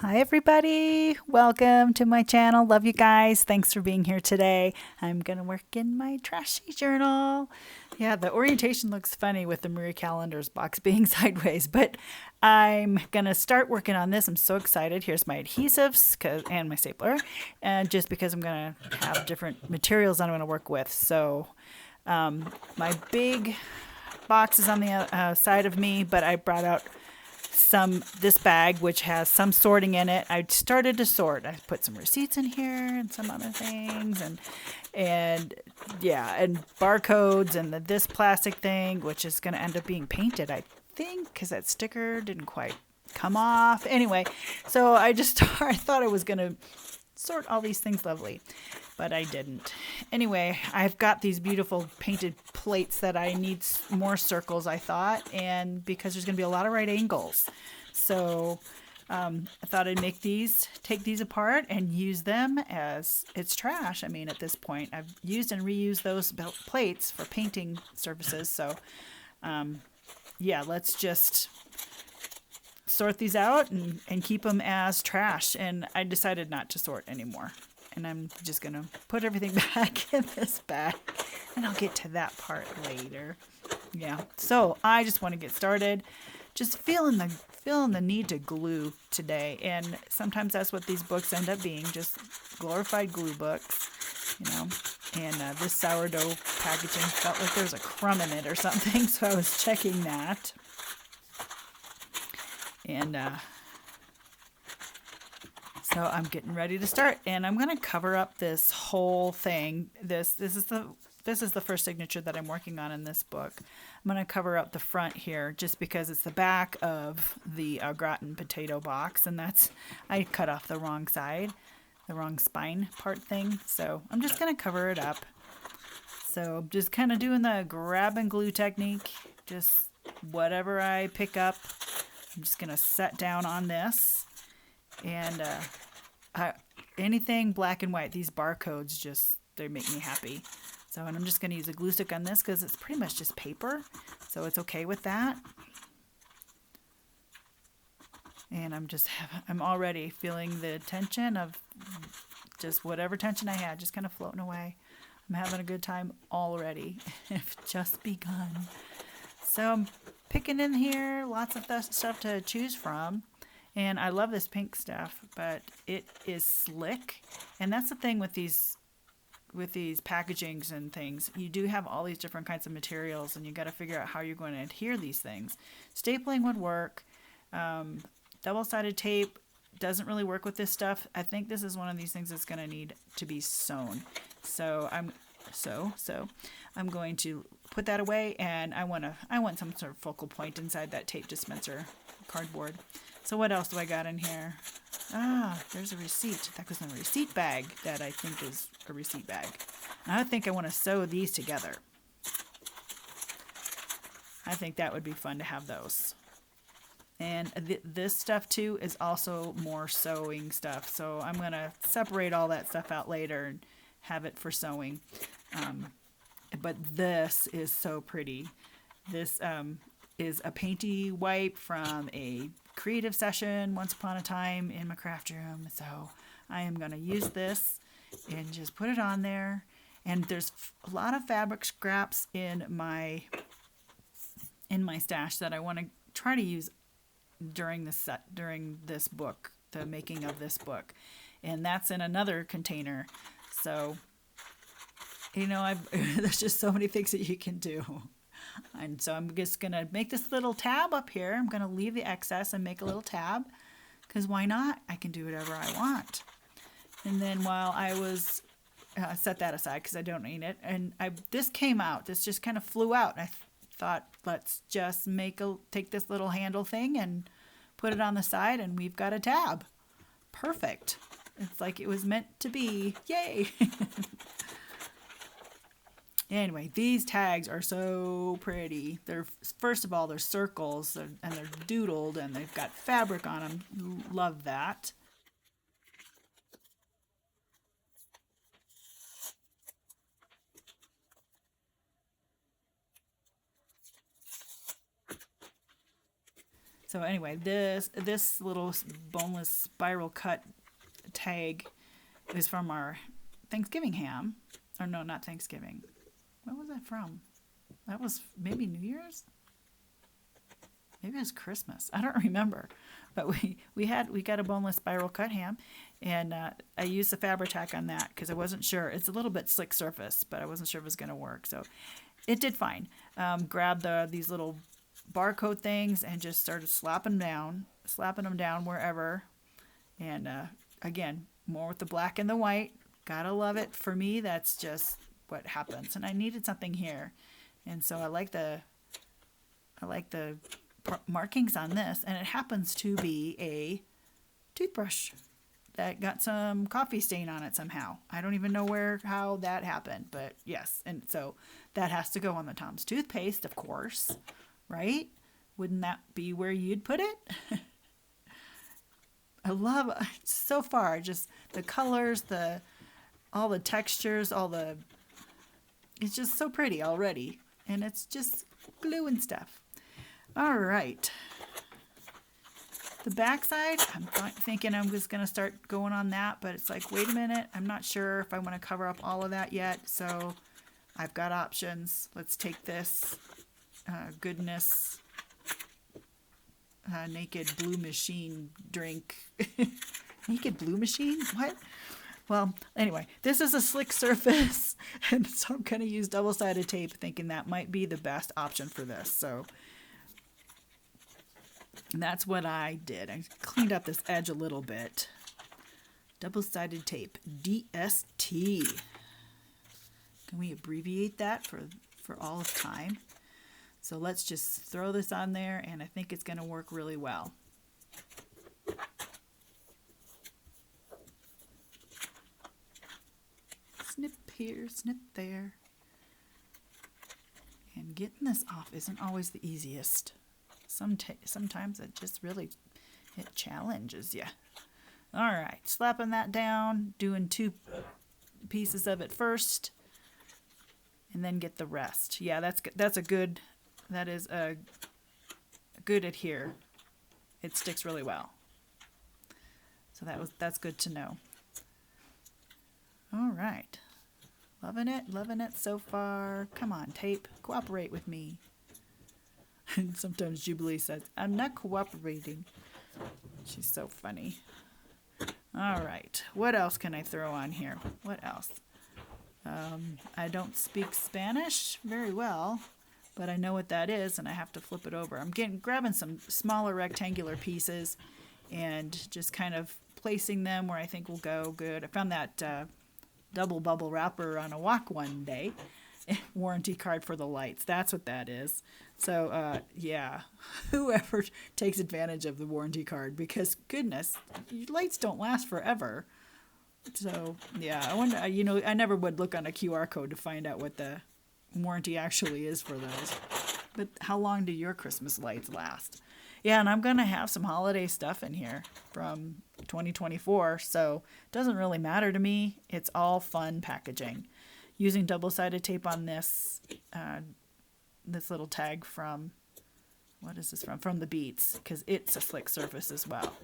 Hi, everybody. Welcome to my channel. Love you guys. Thanks for being here today. I'm going to work in my Trashy journal. Yeah, the orientation looks funny with the Marie Callender's box being sideways, but I'm going to start working on this. I'm so excited. Here's my adhesives and my stapler, and just because I'm going to have different materials I'm going to work with. So my big box is on the side of me, but I brought out this bag which has some sorting in it. I started to sort. I put some receipts in here and some other things and yeah, and barcodes and this plastic thing which is going to end up being painted, I think, because that sticker didn't quite come off. Anyway, so I thought I was going to sort all these things lovely, but I didn't. Anyway, I've got these beautiful painted plates that I need more circles, I thought, and because there's going to be a lot of right angles. So I thought I'd take these apart and use them as it's trash. I mean, at this point, I've used and reused those plates for painting surfaces. So yeah, let's just sort these out and keep them as trash. And I decided not to sort anymore. And I'm just going to put everything back in this bag. And I'll get to that part later. Yeah, so I just want to get started. Just feeling the need to glue today. And sometimes that's what these books end up being, just glorified glue books, you know. And this sourdough packaging felt like there was a crumb in it or something. So I was checking that. And so I'm getting ready to start, and I'm going to cover up this whole thing. This is the first signature that I'm working on in this book. I'm going to cover up the front here just because it's the back of the gratin potato box, and I cut off the wrong side, the wrong spine part thing. So I'm just going to cover it up. So just kind of doing the grab and glue technique. Just whatever I pick up, I'm just going to set down on this. And anything black and white, these barcodes they make me happy. So, and I'm just going to use a glue stick on this because it's pretty much just paper. So it's okay with that. And I'm already feeling the tension of just whatever tension I had, just kind of floating away. I'm having a good time already. It's just begun. So I'm picking in here, lots of stuff to choose from. And I love this pink stuff, but it is slick. And that's the thing with these packagings and things. You do have all these different kinds of materials, and you got to figure out how you're going to adhere these things. Stapling would work. Double-sided tape doesn't really work with this stuff. I think this is one of these things that's going to need to be sewn. So I'm going to put that away, and I want some sort of focal point inside that tape dispenser cardboard. So what else do I got in here? There's a receipt. That goes in a receipt bag that I think is a receipt bag. I think I want to sew these together. I think that would be fun to have those. And this stuff too is also more sewing stuff. So I'm going to separate all that stuff out later and have it for sewing. But this is so pretty. This is a painty wipe from a creative session once upon a time in my craft room. So I am going to use this and just put it on there. And there's a lot of fabric scraps in my stash that I want to try to use during this book, the making of this book. And that's in another container. So, there's just so many things that you can do. And so I'm just going to make this little tab up here. I'm going to leave the excess and make a little tab, because why not? I can do whatever I want. And then while I was set that aside because I don't need it, and this came out. This just kind of flew out. I thought, let's just take this little handle thing and put it on the side, and we've got a tab. Perfect. It's like it was meant to be. Yay! Anyway, these tags are so pretty. First of all, they're circles, and they're doodled, and they've got fabric on them. Love that. So anyway, this little boneless spiral cut tag is from our Thanksgiving ham. Or no, not Thanksgiving. What was that from? That was maybe New Year's? Maybe it was Christmas. I don't remember. But we got a boneless spiral cut ham, and I used the Fabri-Tac on that because I wasn't sure. It's a little bit slick surface, but I wasn't sure if it was going to work. So it did fine. Grabbed these little barcode things and just started slapping them down wherever. And again, more with the black and the white. Gotta love it. For me, that's just what happens. And I needed something here, and so I like the markings on this, and it happens to be a toothbrush that got some coffee stain on it somehow. I don't even know how that happened, but yes. And so that has to go on the Tom's toothpaste, of course, right? Wouldn't that be where you'd put it? I love so far just the colors, all the textures, it's just so pretty already, and it's just glue and stuff. All right. The backside, I'm thinking I'm just going to start going on that, but it's like, wait a minute, I'm not sure if I want to cover up all of that yet, so I've got options. Let's take this goodness Naked Blue Machine drink. Naked Blue Machine? What? Well, anyway, this is a slick surface, and so I'm going to use double-sided tape, thinking that might be the best option for this. So that's what I did. I cleaned up this edge a little bit. Double-sided tape, DST. Can we abbreviate that for all of time? So let's just throw this on there, and I think it's going to work really well. Snip here, snip there. And getting this off isn't always the easiest. Sometimes it just really, it challenges you. All right, slapping that down, doing 2 pieces of it first, and then get the rest. Yeah, that is a good adhere. It sticks really well. So that's good to know. All right. Loving it so far. Come on, tape, cooperate with me. And sometimes Jubilee says, I'm not cooperating. She's so funny. All right. What else can I throw on here? What else? I don't speak Spanish very well, but I know what that is, and I have to flip it over. I'm grabbing some smaller rectangular pieces and just kind of placing them where I think will go good. I found that double bubble wrapper on a walk one day. Warranty card for the lights. That's what that is. So, yeah, whoever takes advantage of the warranty card, because goodness, lights don't last forever. So, yeah, I wonder, I never would look on a QR code to find out what the warranty actually is for those. But how long do your Christmas lights last? Yeah, and I'm going to have some holiday stuff in here from 2024, so it doesn't really matter to me. It's all fun packaging. Using double-sided tape on this little tag from, what is this from? From the Beats, because it's a slick surface as well.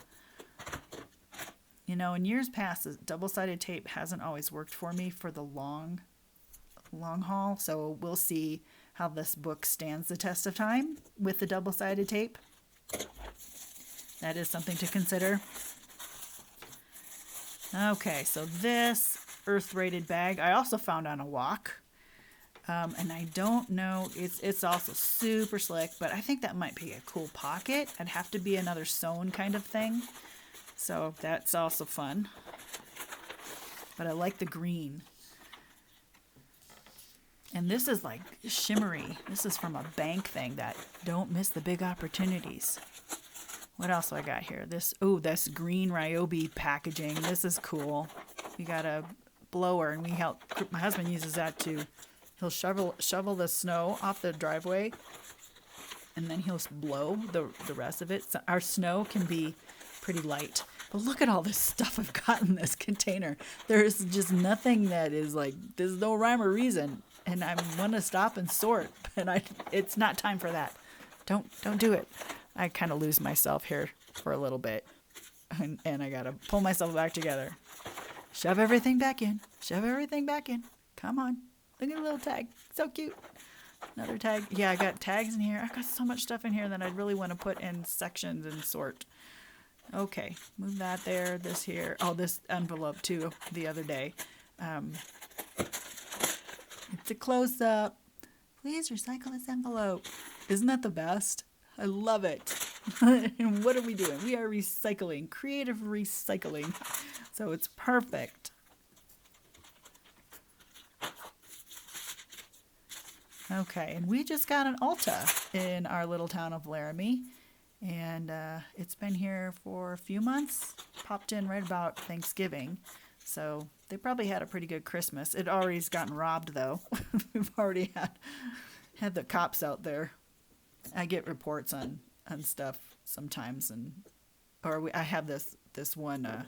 In years past, double-sided tape hasn't always worked for me for the long haul, so we'll see how this book stands the test of time with the double-sided tape. That is something to consider. Okay, so this earth-rated bag I also found on a walk, and I don't know, it's also super slick, but I think that might be a cool pocket. It'd have to be another sewn kind of thing, so that's also fun. But I like the green. And this is like shimmery. This is from a bank thing that don't miss the big opportunities. What else do I got here? This green Ryobi packaging. This is cool. We got a blower, and my husband uses that he'll shovel the snow off the driveway, and then he'll blow the rest of it. So our snow can be pretty light. But look at all this stuff I've got in this container. There's just nothing that is like, there's no rhyme or reason. And I want to stop and sort, but it's not time for that. Don't do it. I kind of lose myself here for a little bit. And I got to pull myself back together. Shove everything back in. Shove everything back in. Come on. Look at the little tag. So cute. Another tag. Yeah, I got tags in here. I've got so much stuff in here that I'd really want to put in sections and sort. Okay, move that there, this here. Oh, this envelope too, the other day. It's a close-up. Please recycle this envelope. Isn't that the best? I love it. And what are we doing? We are recycling, creative recycling. So it's perfect. Okay, and we just got an Ulta in our little town of Laramie. And it's been here for a few months. Popped in right about Thanksgiving. So they probably had a pretty good Christmas. It already's gotten robbed, though. We've already had the cops out there. I get reports on stuff sometimes, I have this one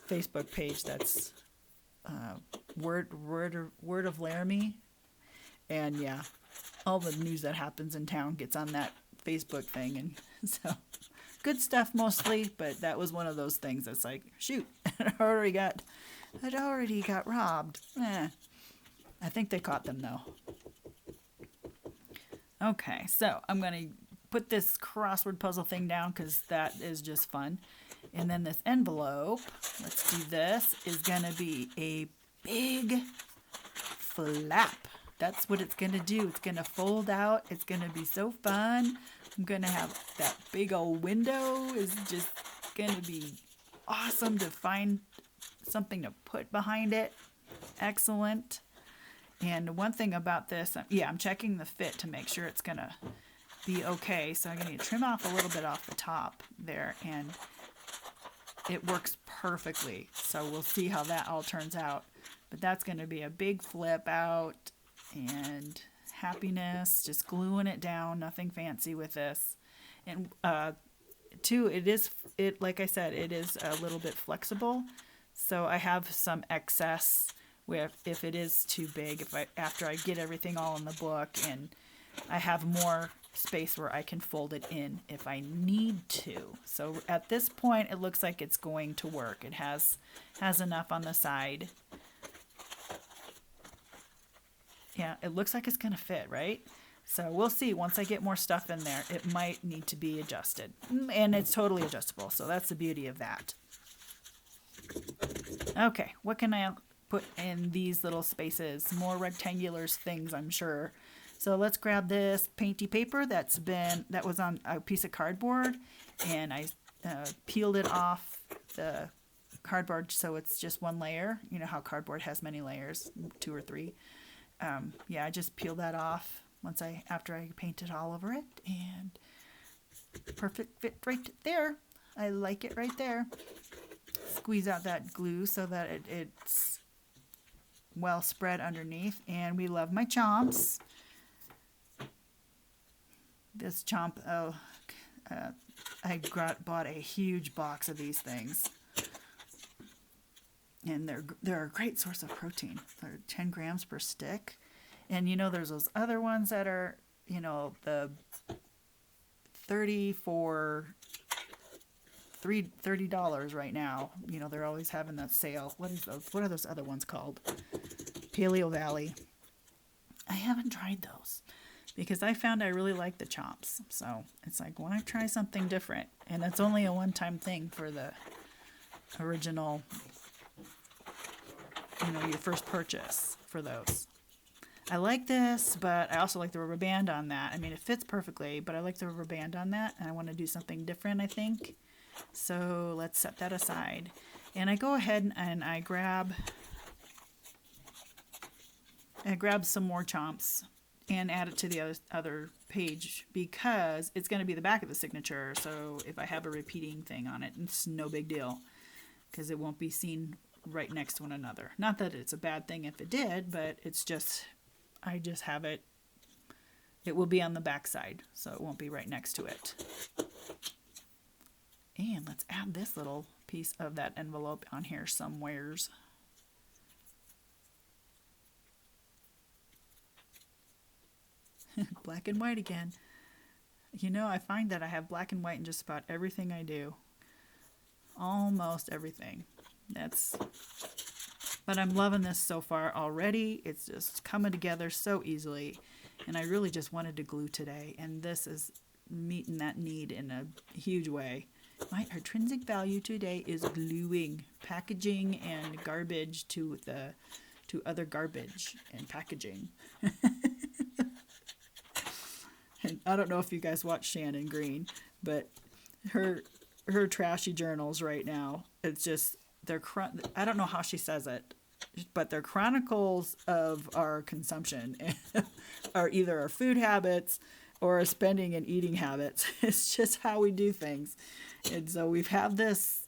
Facebook page that's word of Laramie, and yeah, all the news that happens in town gets on that Facebook thing, and so good stuff mostly, but that was one of those things that's like, shoot, it already got robbed. I think they caught them though. Okay, so I'm gonna put this crossword puzzle thing down because that is just fun. And then this envelope, let's do this, is gonna be a big flap. That's what it's gonna do. It's gonna fold out. It's gonna be so fun. I'm gonna have that big old window is just gonna be awesome to find something to put behind it. Excellent. And one thing about this, I'm checking the fit to make sure it's gonna be okay. So I'm gonna trim off a little bit off the top there, and it works perfectly. So we'll see how that all turns out. But that's gonna be a big flip out, and happiness, just gluing it down, nothing fancy with this. And two, like I said, it is a little bit flexible. So I have some excess if it is too big, after I get everything all in the book, and I have more space where I can fold it in if I need to. So at this point, it looks like it's going to work. It has enough on the side. Yeah, it looks like it's going to fit, right? So we'll see. Once I get more stuff in there, it might need to be adjusted. And it's totally adjustable, so that's the beauty of that. Okay, what can I put in these little spaces? More rectangular things, I'm sure. So let's grab this painty paper that was on a piece of cardboard, and I peeled it off the cardboard so it's just one layer. You know how cardboard has many layers, 2 or 3. I just peeled that off after I painted all over it, and perfect fit right there. I like it right there. Squeeze out that glue so that it's well spread underneath, and we love my chomps. This chomp, I bought a huge box of these things, and they're a great source of protein. They're 10 grams per stick, and there's those other ones that are the 30 for $30 right now. They're always having that sale. What are those other ones called? Paleo Valley. I haven't tried those because I found I really like the chomps. So it's like, why not try something different? And it's only a one-time thing for the original, your first purchase for those. I like this, but I also like the rubber band on that. I mean, it fits perfectly, but I like the rubber band on that, and I want to do something different, I think. So let's set that aside. And I go ahead and I grab some more chomps and add it to the other page because it's going to be the back of the signature. So if I have a repeating thing on it, it's no big deal because it won't be seen right next to one another. Not that it's a bad thing if it did, but it's just, I just have it. It will be on the back side, so it won't be right next to it. And let's add this little piece of that envelope on here somewheres. Black and white again. You know, I find that I have black and white in just about everything I do. Almost everything. That's But I'm loving this so far already. It's just coming together so easily. And I really just wanted to glue today. And this is meeting that need in a huge way. My intrinsic value today is gluing, packaging, and garbage to other garbage and packaging. And I don't know if you guys watch Shannon Green, but her trashy journals right now, it's just I don't know how she says it, but they're chronicles of our consumption, are either our food habits or our spending and eating habits. It's just how we do things. And so we've had this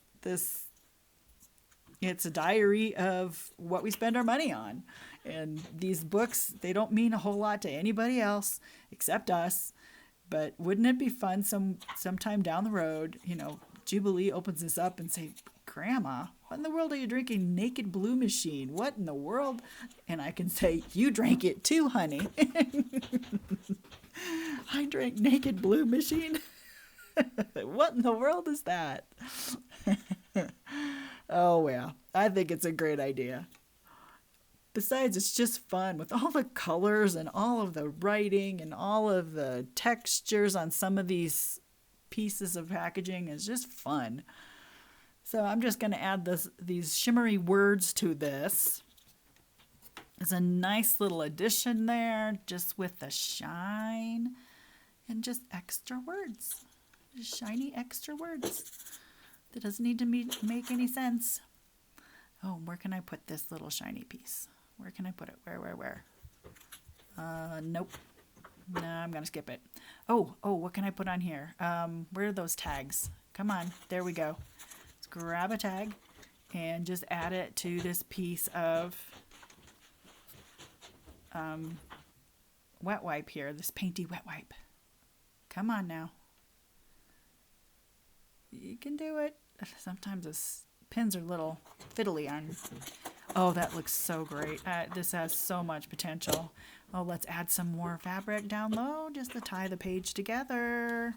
it's a diary of what we spend our money on. And these books, they don't mean a whole lot to anybody else except us. But wouldn't it be fun sometime down the road, Jubilee opens this up and say, Grandma, what in the world are you drinking? Naked Blue Machine. What in the world? And I can say, you drank it too, honey. I drank Naked Blue Machine. What in the world is that? Oh, yeah. I think it's a great idea. Besides, it's just fun with all the colors and all of the writing and all of the textures on some of these pieces of packaging. It's just fun. So I'm just going to add these shimmery words to this. It's a nice little addition there, just with the shine and just extra words. Just shiny extra words. That doesn't need to make any sense. Oh, where can I put this little shiny piece? Where can I put it? Where? Nope. No, I'm going to skip it. Oh, what can I put on here? Where are those tags? Come on. There we go. Let's grab a tag and just add it to this piece of wet wipe here, this painty wet wipe. Come on now. You can do it. Sometimes this pins are a little fiddly on. Oh, that looks so great. This has so much potential. Oh, let's add some more fabric down low just to tie the page together.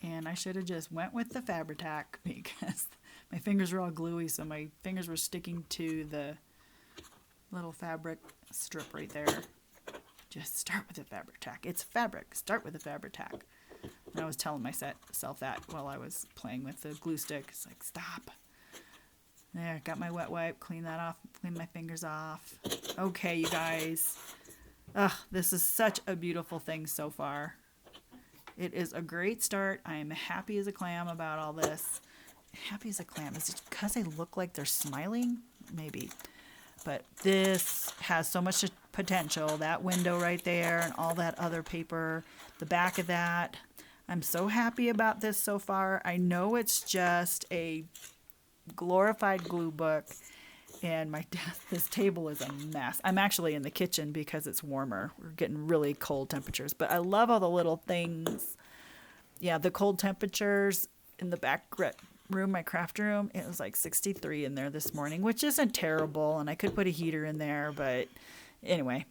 And I should have just went with the Fabri-Tac because my fingers were all gluey, so my fingers were sticking to the little fabric strip right there. Just start with the Fabri-Tac. It's fabric. Start with the Fabri-Tac. And I was telling myself that while I was playing with the glue stick. It's like, stop. There, got my wet wipe. Clean that off. Clean my fingers off. Okay, you guys. Ugh, this is such a beautiful thing so far. It is a great start. I am happy as a clam about all this. Happy as a clam. Is it because they look like they're smiling? Maybe. But this has so much potential. That window right there and all that other paper. The back of that. I'm so happy about this so far. I know it's just a glorified glue book. And this table is a mess. I'm actually in the kitchen because it's warmer. We're getting really cold temperatures. But I love all the little things. Yeah, the cold temperatures in the back room, my craft room, it was like 63 in there this morning, which isn't terrible. And I could put a heater in there. But anyway,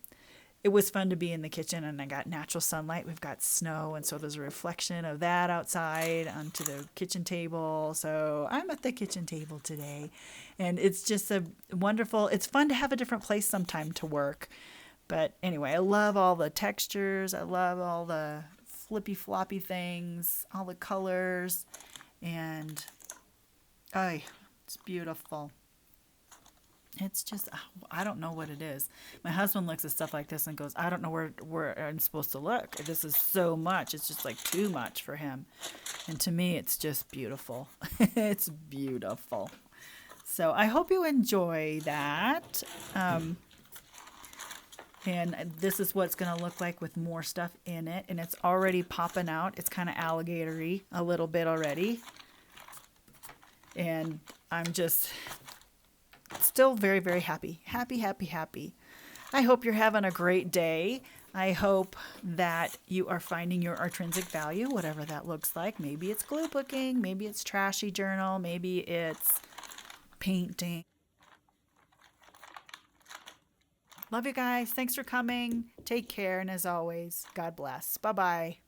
it was fun to be in the kitchen. And I got natural sunlight. We've got snow. And so there's a reflection of that outside onto the kitchen table. So I'm at the kitchen table today. And it's just it's fun to have a different place sometime to work. But anyway, I love all the textures. I love all the flippy floppy things, all the colors. And it's beautiful. It's just, I don't know what it is. My husband looks at stuff like this and goes, I don't know where I'm supposed to look. This is so much. It's just like too much for him. And to me, it's just beautiful. It's beautiful. So I hope you enjoy that. And this is what it's going to look like with more stuff in it. And it's already popping out. It's kind of alligator-y a little bit already. And I'm just still very, very happy. Happy. I hope you're having a great day. I hope that you are finding your intrinsic value, whatever that looks like. Maybe it's glue booking. Maybe it's trashy journal. Maybe it's painting. Love you guys. Thanks for coming. Take care. And as always, God bless. Bye bye.